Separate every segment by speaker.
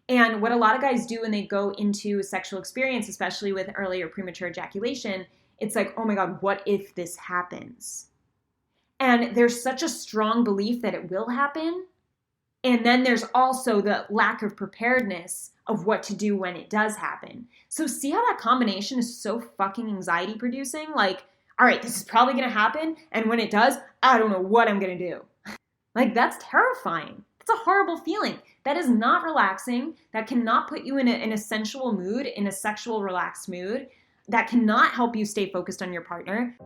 Speaker 1: And what a lot of guys do when they go into a sexual experience, especially with early or premature ejaculation, it's like, oh my God, what if this happens? And there's such a strong belief that it will happen. And then there's also the lack of preparedness of what to do when it does happen. So see how that combination is so fucking anxiety producing? Like, all right, this is probably going to happen. And when it does, I don't know what I'm going to do. Like, that's terrifying. It's a horrible feeling. That is not relaxing. That cannot put you in a sensual mood, in a sexual relaxed mood. That cannot help you stay focused on your partner.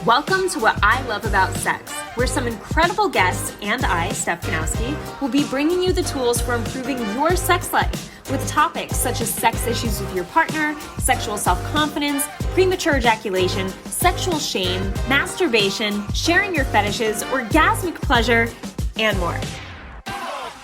Speaker 1: Welcome to What I Love About Sex, where some incredible guests and I, Steph Kanowski, will be bringing you the tools for improving your sex life with topics such as sex issues with your partner, sexual self-confidence, premature ejaculation, sexual shame, masturbation, sharing your fetishes, orgasmic pleasure, and more.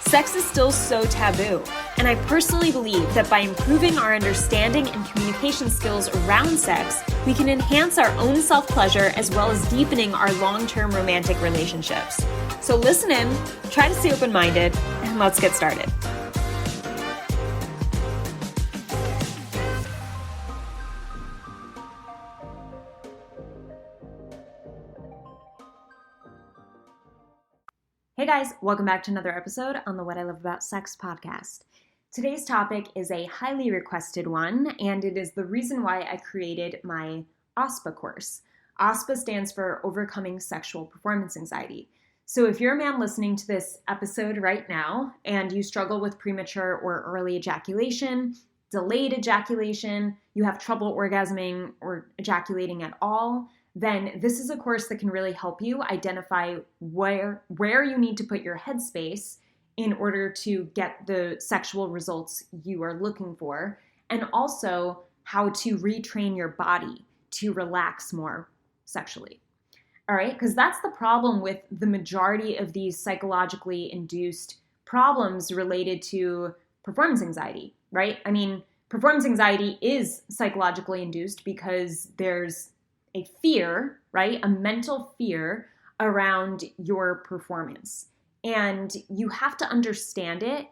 Speaker 1: Sex is still so taboo, and I personally believe that by improving our understanding and communication skills around sex, we can enhance our own self-pleasure as well as deepening our long-term romantic relationships. So listen in, try to stay open-minded, and let's get started. Hey guys, welcome back to another episode on the What I Love About Sex podcast. Today's topic is a highly requested one, and it is the reason why I created my OSPA course. OSPA stands for Overcoming Sexual Performance Anxiety. So if you're a man listening to this episode right now and you struggle with premature or early ejaculation, delayed ejaculation, you have trouble orgasming or ejaculating at all, then this is a course that can really help you identify where you need to put your headspace in order to get the sexual results you are looking for, and also how to retrain your body to relax more sexually. All right, because that's the problem with the majority of these psychologically induced problems related to performance anxiety, right? I mean, performance anxiety is psychologically induced because there's a fear, right? A mental fear around your performance. And you have to understand it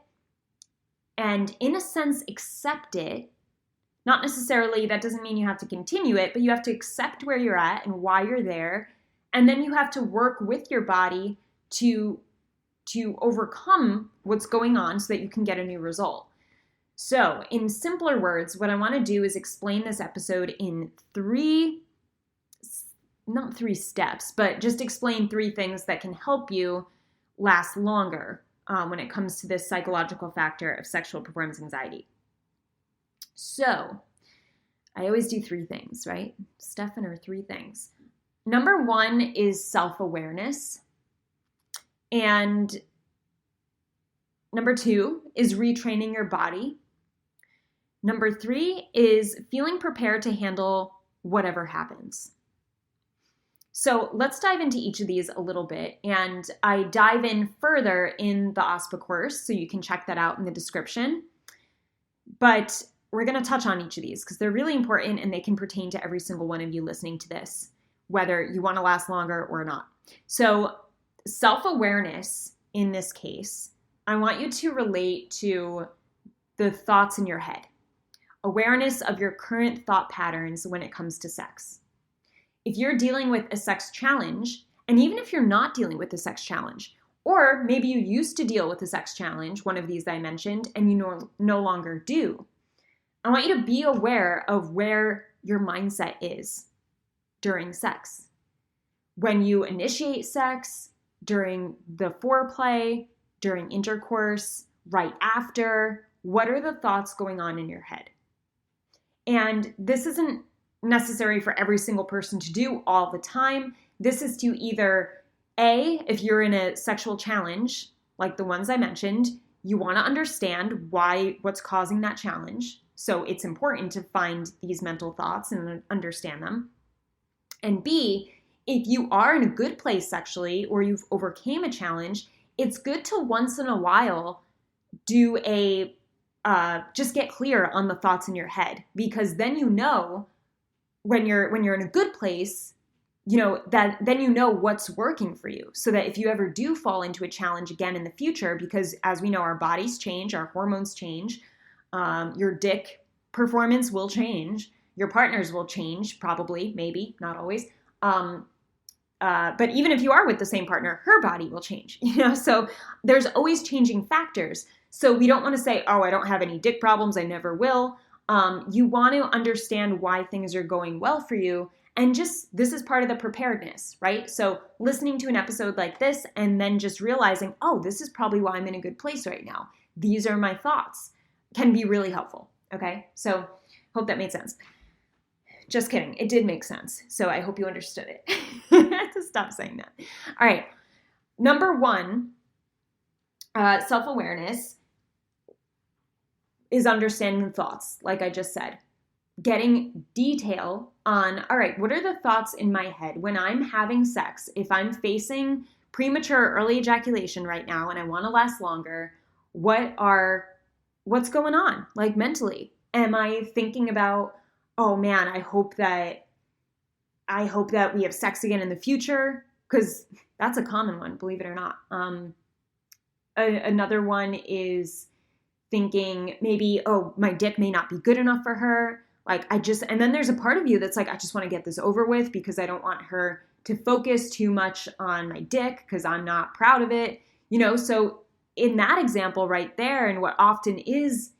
Speaker 1: and, in a sense, accept it. Not necessarily, that doesn't mean you have to continue it, but you have to accept where you're at and why you're there. And then you have to work with your body to overcome what's going on so that you can get a new result. So, in simpler words, what I want to do is explain this episode in not three steps, but just explain three things that can help you last longer when it comes to this psychological factor of sexual performance anxiety. So, I always do three things, right? Steph and her three things. Number one is self-awareness. And number two is retraining your body. Number three is feeling prepared to handle whatever happens. So let's dive into each of these a little bit, and I dive in further in the OSPA course, so you can check that out in the description. But we're going to touch on each of these because they're really important and they can pertain to every single one of you listening to this, whether you want to last longer or not. So self-awareness in this case, I want you to relate to the thoughts in your head. Awareness of your current thought patterns when it comes to sex. If you're dealing with a sex challenge, and even if you're not dealing with a sex challenge, or maybe you used to deal with a sex challenge, one of these that I mentioned, and you no longer do, I want you to be aware of where your mindset is during sex. When you initiate sex, during the foreplay, during intercourse, right after, what are the thoughts going on in your head? And this isn't necessary for every single person to do all the time. This is to either, A, if you're in a sexual challenge, like the ones I mentioned, you want to understand what's causing that challenge. So it's important to find these mental thoughts and understand them. And B, if you are in a good place sexually or you've overcame a challenge, it's good to once in a while do just get clear on the thoughts in your head, because then you know when you're in a good place, that then you know what's working for you, so that if you ever do fall into a challenge again in the future, because as we know, our bodies change, our hormones change, your dick performance will change, your partners will change, probably, maybe, not always. But even if you are with the same partner, her body will change, so there's always changing factors. So we don't want to say, oh, I don't have any dick problems, I never will. You want to understand why things are going well for you. And this is part of the preparedness, right? So listening to an episode like this and then just realizing, oh, this is probably why I'm in a good place right now. These are my thoughts, can be really helpful, okay? So hope that made sense. Just kidding. It did make sense. So I hope you understood it. I have to stop saying that. All right. Number 1, self-awareness is understanding the thoughts, like I just said. Getting detail on, all right, what are the thoughts in my head when I'm having sex? If I'm facing premature early ejaculation right now and I want to last longer, what's going on, like mentally? Am I thinking about, oh man, I hope that we have sex again in the future? Because that's a common one, believe it or not. Another one is thinking maybe, oh, my dick may not be good enough for her. And then there's a part of you that's like, I just want to get this over with because I don't want her to focus too much on my dick because I'm not proud of it, So in that example right there, and what often is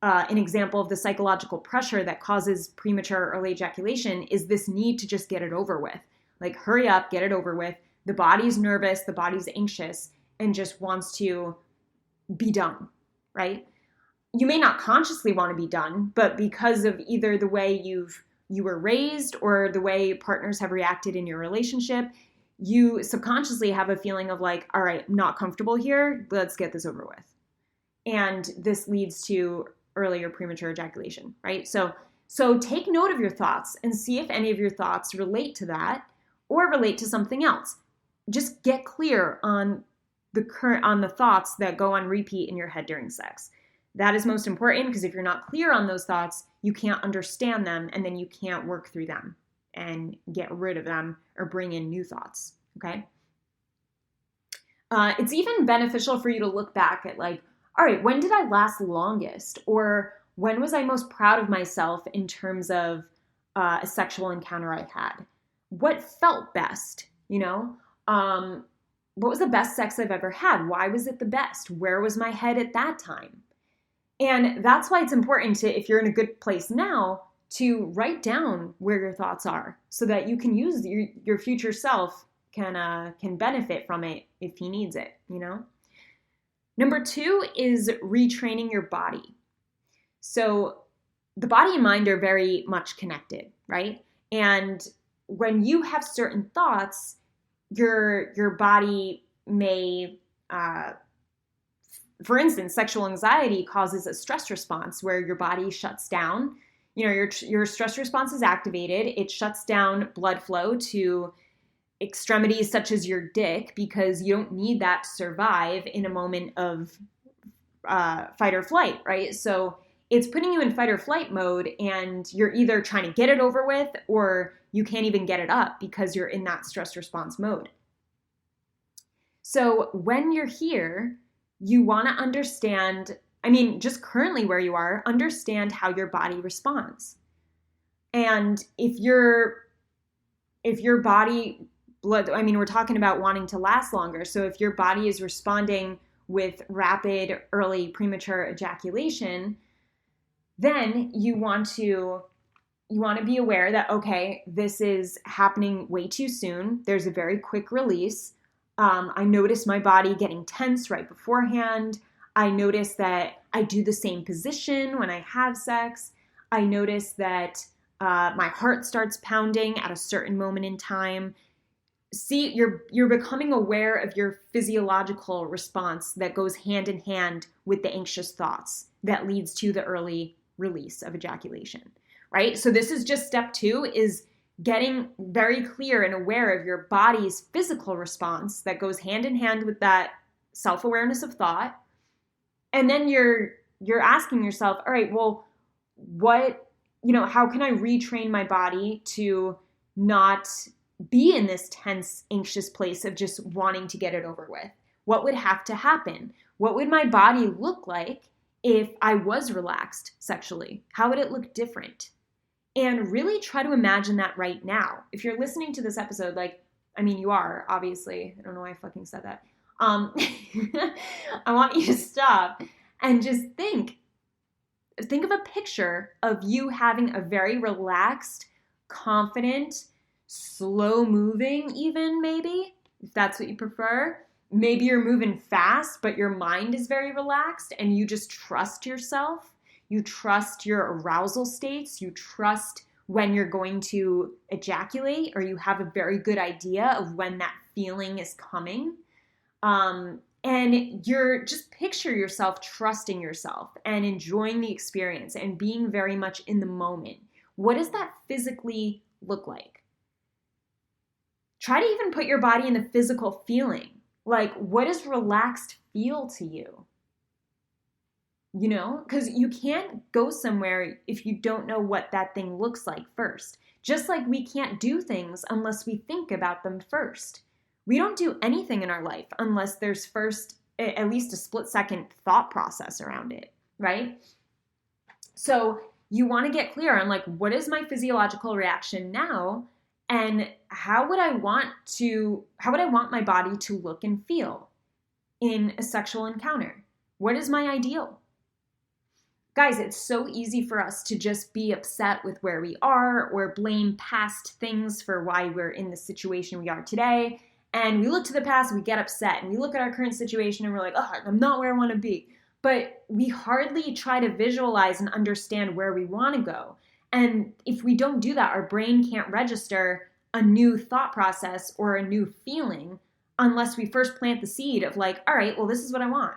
Speaker 1: an example of the psychological pressure that causes premature early ejaculation is this need to just get it over with. Like, hurry up, get it over with. The body's nervous, the body's anxious, and just wants to be done, right? You may not consciously want to be done, but because of either the way you were raised or the way partners have reacted in your relationship, you subconsciously have a feeling of like, all right, I'm not comfortable here. Let's get this over with. And this leads to earlier premature ejaculation, right? So take note of your thoughts and see if any of your thoughts relate to that or relate to something else. Just get clear on the thoughts that go on repeat in your head during sex. That is most important, because if you're not clear on those thoughts, you can't understand them, and then you can't work through them and get rid of them or bring in new thoughts, okay? It's even beneficial for you to look back at like, all right, when did I last longest? Or when was I most proud of myself in terms of a sexual encounter I had? What felt best, What was the best sex I've ever had? Why was it the best? Where was my head at that time? And that's why it's important to, if you're in a good place now, to write down where your thoughts are so that you can use your future self can benefit from it if he needs it, Number 2 is retraining your body. So the body and mind are very much connected, right? And when you have certain thoughts, your body may, for instance, sexual anxiety causes a stress response where your body shuts down. Your stress response is activated. It shuts down blood flow to extremities such as your dick because you don't need that to survive in a moment of fight or flight, right? So it's putting you in fight or flight mode, and you're either trying to get it over with or you can't even get it up because you're in that stress response mode. So when you're here, you want to understand, just currently where you are, understand how your body responds. And if your body, we're talking about wanting to last longer. So if your body is responding with rapid, early, premature ejaculation, then you want to be aware that, okay, this is happening way too soon. There's a very quick release. I notice my body getting tense right beforehand. I notice that I do the same position when I have sex. I notice that my heart starts pounding at a certain moment in time. See, you're becoming aware of your physiological response that goes hand in hand with the anxious thoughts that leads to the early release of ejaculation, right? So this is just step 2, is getting very clear and aware of your body's physical response that goes hand in hand with that self-awareness of thought. And then you're asking yourself, all right, well, how can I retrain my body to not be in this tense, anxious place of just wanting to get it over with? What would have to happen? What would my body look like if I was relaxed sexually? How would it look different? And really try to imagine that right now. If you're listening to this episode, you are, obviously. I don't know why I fucking said that. I want you to stop and just think of a picture of you having a very relaxed, confident, slow moving even, maybe, if that's what you prefer. Maybe you're moving fast, but your mind is very relaxed and you just trust yourself. You trust your arousal states. You trust when you're going to ejaculate, or you have a very good idea of when that feeling is coming. And you're just picture yourself trusting yourself and enjoying the experience and being very much in the moment. What does that physically look like? Try to even put your body in the physical feeling. Like, what does relaxed feel to you? You know, because you can't go somewhere if you don't know what that thing looks like first. Just like we can't do things unless we think about them first. We don't do anything in our life unless there's first at least a split-second thought process around it, right? So you want to get clear on, like, what is my physiological reaction now, and how would I want my body to look and feel in a sexual encounter? What is my ideal? Guys, it's so easy for us to just be upset with where we are or blame past things for why we're in the situation we are today. And we look to the past, we get upset, and we look at our current situation and we're like, oh, I'm not where I want to be. But we hardly try to visualize and understand where we want to go. And if we don't do that, our brain can't register a new thought process or a new feeling unless we first plant the seed of, like, all right, well, this is what I want.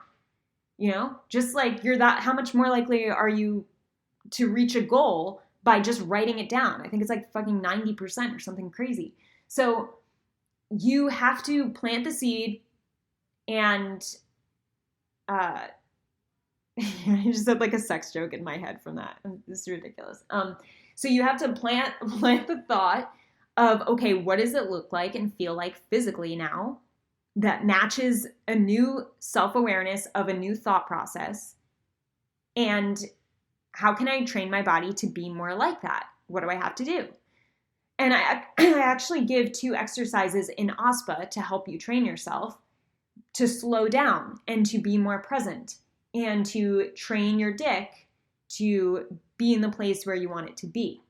Speaker 1: You know, just like how much more likely are you to reach a goal by just writing it down? I think it's like fucking 90% or something crazy. So you have to plant the seed, and I just said like a sex joke in my head from that. This is ridiculous. So you have to plant the thought of, okay, what does it look like and feel like physically now that matches a new self-awareness of a new thought process? And how can I train my body to be more like that? What do I have to do? And I actually give 2 exercises in OSPA to help you train yourself to slow down and to be more present and to train your dick to be in the place where you want it to be.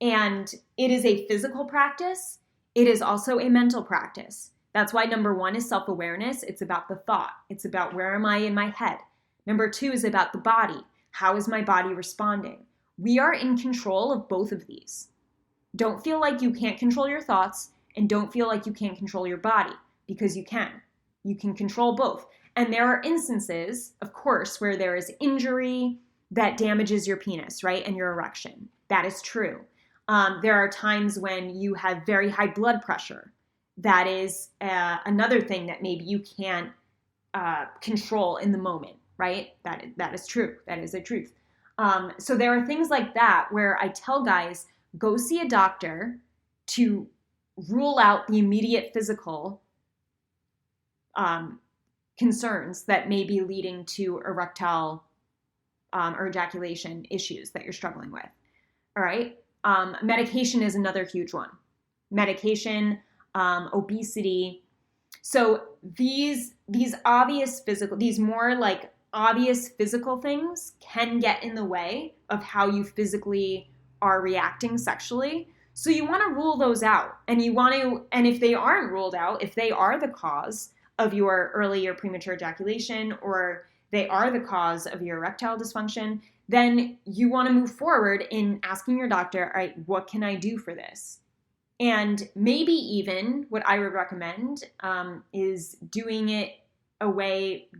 Speaker 1: And it is a physical practice. It is also a mental practice. That's why number 1 is self-awareness. It's about the thought. It's about where am I in my head. Number 2 is about the body. How is my body responding? We are in control of both of these. Don't feel like you can't control your thoughts, and don't feel like you can't control your body, because you can. You can control both. And there are instances, of course, where there is injury that damages your penis, right? And your erection. That is true. There are times when you have very high blood pressure. That is another thing that maybe you can't control in the moment, right? That is true. That is the truth. So there are things like that where I tell guys, go see a doctor to rule out the immediate physical concerns that may be leading to erectile or ejaculation issues that you're struggling with. All right. Medication is another huge one. Medication, obesity. So these more like obvious physical things can get in the way of how you physically are reacting sexually. So you want to rule those out, and if they aren't ruled out, if they are the cause of your early or premature ejaculation, or they are the cause of your erectile dysfunction, then you want to move forward in asking your doctor, all right, what can I do for this? And maybe even what I would recommend is doing it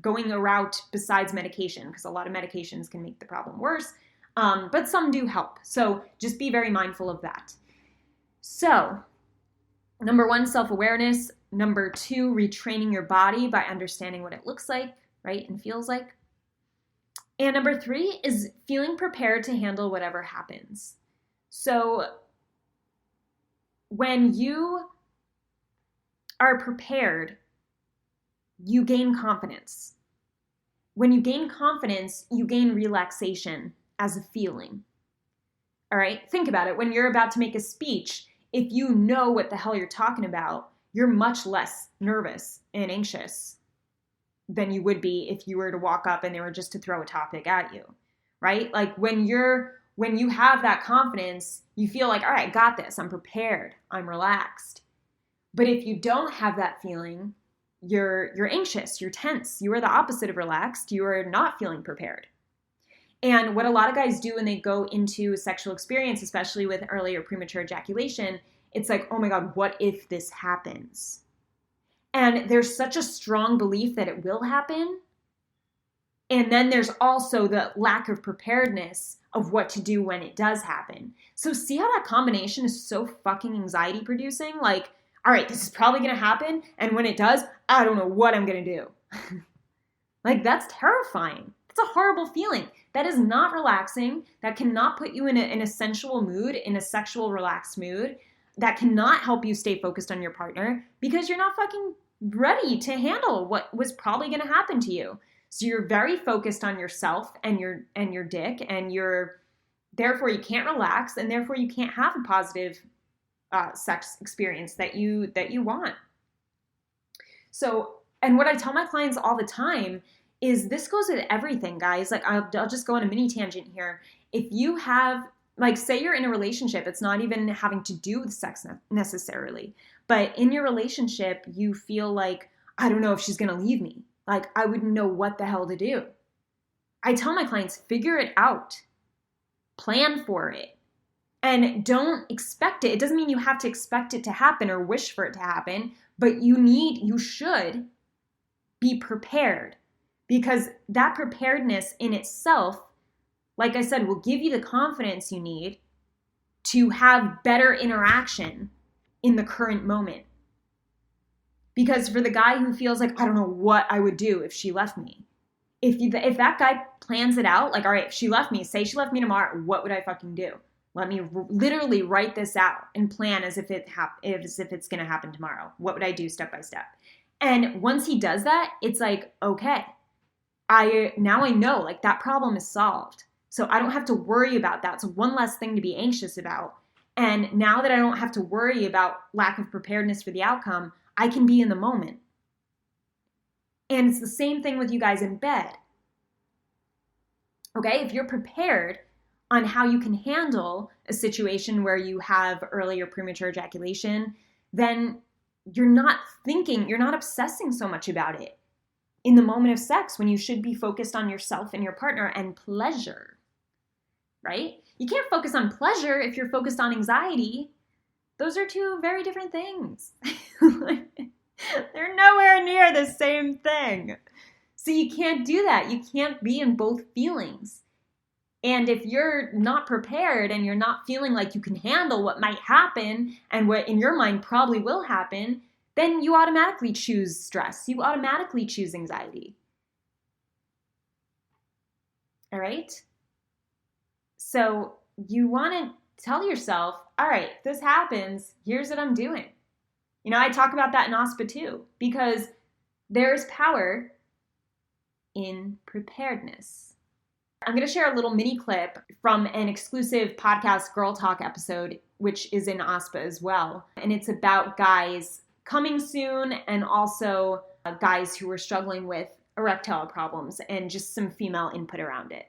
Speaker 1: going a route besides medication, because a lot of medications can make the problem worse, but some do help. So just be very mindful of that. So number 1, self-awareness. Number 2, retraining your body by understanding what it looks like, right, and feels like. And number 3 is feeling prepared to handle whatever happens. So when you are prepared, you gain confidence. When you gain confidence, you gain relaxation as a feeling. All right, think about it. When you're about to make a speech, if you know what the hell you're talking about, you're much less nervous and anxious than you would be if you were to walk up and they were just to throw a topic at you, right? Like when you have that confidence, you feel like, all right, I got this. I'm prepared. I'm relaxed. But if you don't have that feeling, you're anxious, you're tense. You are the opposite of relaxed. You are not feeling prepared. And what a lot of guys do when they go into a sexual experience, especially with early or premature ejaculation, it's like, oh my God, what if this happens? And there's such a strong belief that it will happen. And then there's also the lack of preparedness of what to do when it does happen. So see how that combination is so fucking anxiety producing? Like, all right, this is probably going to happen. And when it does, I don't know what I'm going to do. Like, that's terrifying. That's a horrible feeling. That is not relaxing. That cannot put you in a sensual mood, in a sexual relaxed mood. That cannot help you stay focused on your partner because you're not fucking ready to handle what was probably going to happen to you. So you're very focused on yourself and your dick, and therefore you can't relax, and therefore you can't have a positive sex experience that you want. So, and what I tell my clients all the time is this goes with everything, guys. Like I'll just go on a mini tangent here. If you have, like, say you're in a relationship, it's not even having to do with sex necessarily, but in your relationship, you feel like, I don't know if she's going to leave me. Like, I wouldn't know what the hell to do. I tell my clients, figure it out. Plan for it. And don't expect it. It doesn't mean you have to expect it to happen or wish for it to happen, but you should be prepared, because that preparedness in itself, like I said, will give you the confidence you need to have better interaction in the current moment. Because for the guy who feels like, I don't know what I would do if she left me, if that guy plans it out, like, all right, if she left me, say she left me tomorrow, what would I fucking do? Let me literally write this out and plan as if it's going to happen tomorrow. What would I do step by step? And once he does that, it's like, okay, now I know, like, that problem is solved. So I don't have to worry about that. So one less thing to be anxious about. And now that I don't have to worry about lack of preparedness for the outcome, I can be in the moment. And it's the same thing with you guys in bed. Okay, if you're prepared on how you can handle a situation where you have early or premature ejaculation, then you're not obsessing so much about it in the moment of sex when you should be focused on yourself and your partner and pleasure, right? You can't focus on pleasure if you're focused on anxiety. Those are two very different things. They're nowhere near the same thing. So you can't do that. You can't be in both feelings. And if you're not prepared and you're not feeling like you can handle what might happen and what in your mind probably will happen, then you automatically choose stress. You automatically choose anxiety. All right? So you want to tell yourself, all right, if this happens, here's what I'm doing. You know, I talk about that in OSPA too, because there's power in preparedness. I'm going to share a little mini clip from an exclusive podcast Girl Talk episode, which is in OSPA as well. And it's about guys coming soon and also guys who are struggling with erectile problems and just some female input around it.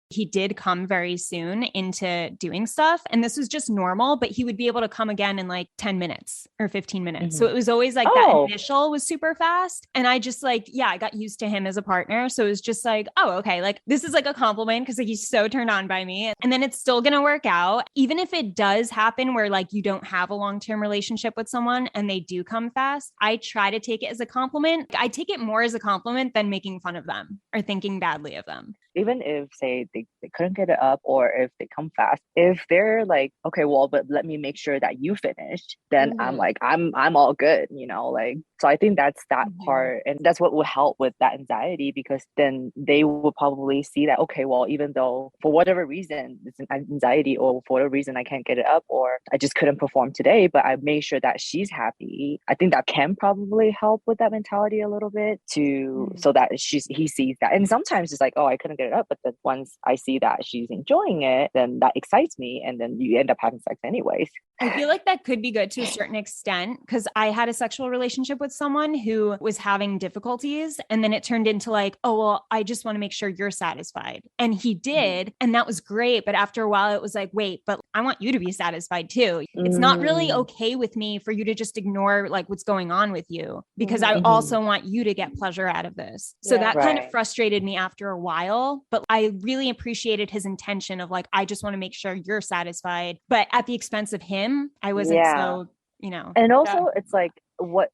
Speaker 1: He did come very soon into doing stuff, and this was just normal, but he would be able to come again in like 10 minutes or 15 minutes. Mm-hmm. So it was always like that initial was super fast. And I just I got used to him as a partner. So it was just like, oh, okay. Like this is like a compliment because like he's so turned on by me, and then it's still going to work out. Even if it does happen where like you don't have a long-term relationship with someone and they do come fast, I try to take it as a compliment. I take it more as a compliment than making fun of them or thinking badly of them.
Speaker 2: even if say they couldn't get it up or if they come fast, if they're like, okay, well, but let me make sure that you finished, then I'm like, I'm all good, like, so I think that's that part. And that's what will help with that anxiety, because then they will probably see that, okay, well, even though for whatever reason it's an anxiety, or for whatever reason I can't get it up, or I just couldn't perform today, but I made sure that she's happy. I think that can probably help with that mentality a little bit, to so that he sees that. And sometimes it's like, oh, I couldn't get it up, but then once I see that she's enjoying it, then that excites me, and then you end up having sex anyways.
Speaker 1: I feel like that could be good to a certain extent, because I had a sexual relationship with someone who was having difficulties, and then it turned into like, oh, well, I just want to make sure you're satisfied. And he did. And that was great. But after a while, it was like, wait, but I want you to be satisfied too. It's not really okay with me for you to just ignore like what's going on with you, because I also want you to get pleasure out of this. So that kind of frustrated me after a while, but I really appreciated his intention of like, I just want to make sure you're satisfied, but at the expense of him, I wasn't so,
Speaker 2: And also it's like,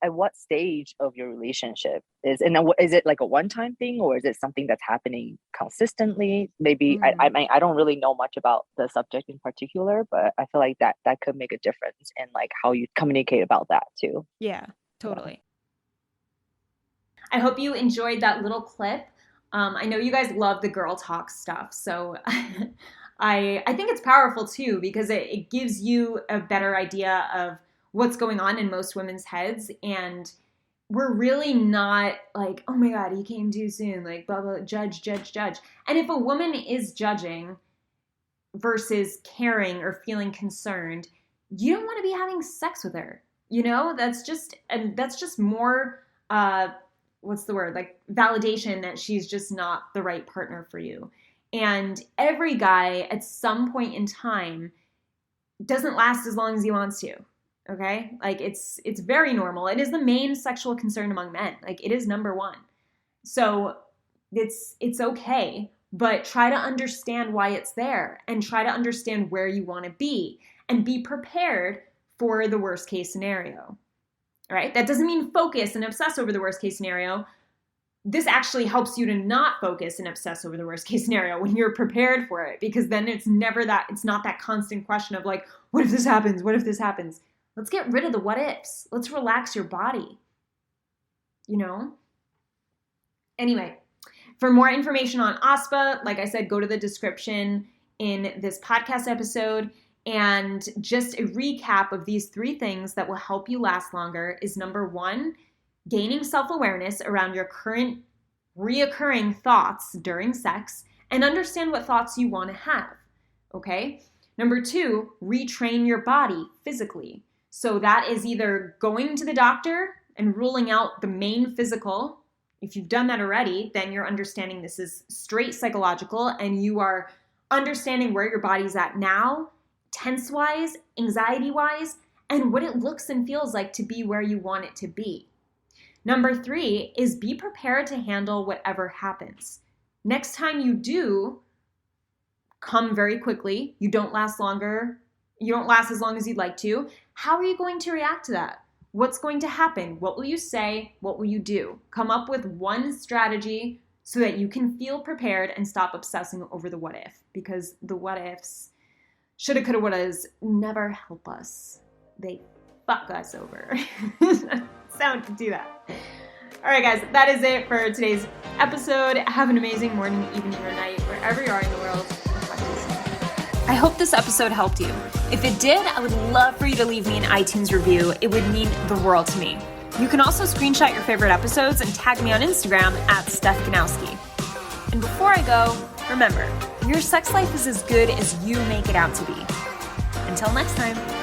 Speaker 2: at what stage of your relationship is it like a one-time thing, or is it something that's happening consistently? Maybe I don't really know much about the subject in particular, but I feel like that could make a difference in like how you communicate about that too.
Speaker 1: Yeah, totally. I hope you enjoyed that little clip. I know you guys love the girl talk stuff, so I think it's powerful too, because it gives you a better idea of what's going on in most women's heads. And we're really not like, oh my God, he came too soon, like blah, blah, judge. And if a woman is judging versus caring or feeling concerned, you don't want to be having sex with her. That's just more, what's the word? Like validation that she's just not the right partner for you. And every guy at some point in time doesn't last as long as he wants to. Okay? Like it's very normal. It is the main sexual concern among men. Like it is number one. So it's okay, but try to understand why it's there, and try to understand where you want to be, and be prepared for the worst case scenario. All right? That doesn't mean focus and obsess over the worst case scenario. This actually helps you to not focus and obsess over the worst case scenario when you're prepared for it, because then it's not that constant question of like, what if this happens? What if this happens? Let's get rid of the what ifs. Let's relax your body. Anyway, for more information on OSPA, like I said, go to the description in this podcast episode. And just a recap of these 3 things that will help you last longer is, number 1, gaining self-awareness around your current reoccurring thoughts during sex, and understand what thoughts you want to have, okay? Number 2, retrain your body physically. So that is either going to the doctor and ruling out the main physical. If you've done that already, then you're understanding this is straight psychological, and you are understanding where your body's at now, tense-wise, anxiety-wise, and what it looks and feels like to be where you want it to be. Number 3 is be prepared to handle whatever happens. Next time you do come very quickly, you don't last as long as you'd like to, how are you going to react to that? What's going to happen? What will you say? What will you do? Come up with one strategy so that you can feel prepared and stop obsessing over the what if, because the what ifs, shoulda, coulda, wouldas, never help us. They fuck us over. Sound to do that. All right, guys, that is it for today's episode. Have an amazing morning, evening, or night, wherever you are in the world. I hope this episode helped you. If it did, I would love for you to leave me an iTunes review. It would mean the world to me. You can also screenshot your favorite episodes and tag me on Instagram @StephGanowski. And before I go, remember, your sex life is as good as you make it out to be. Until next time.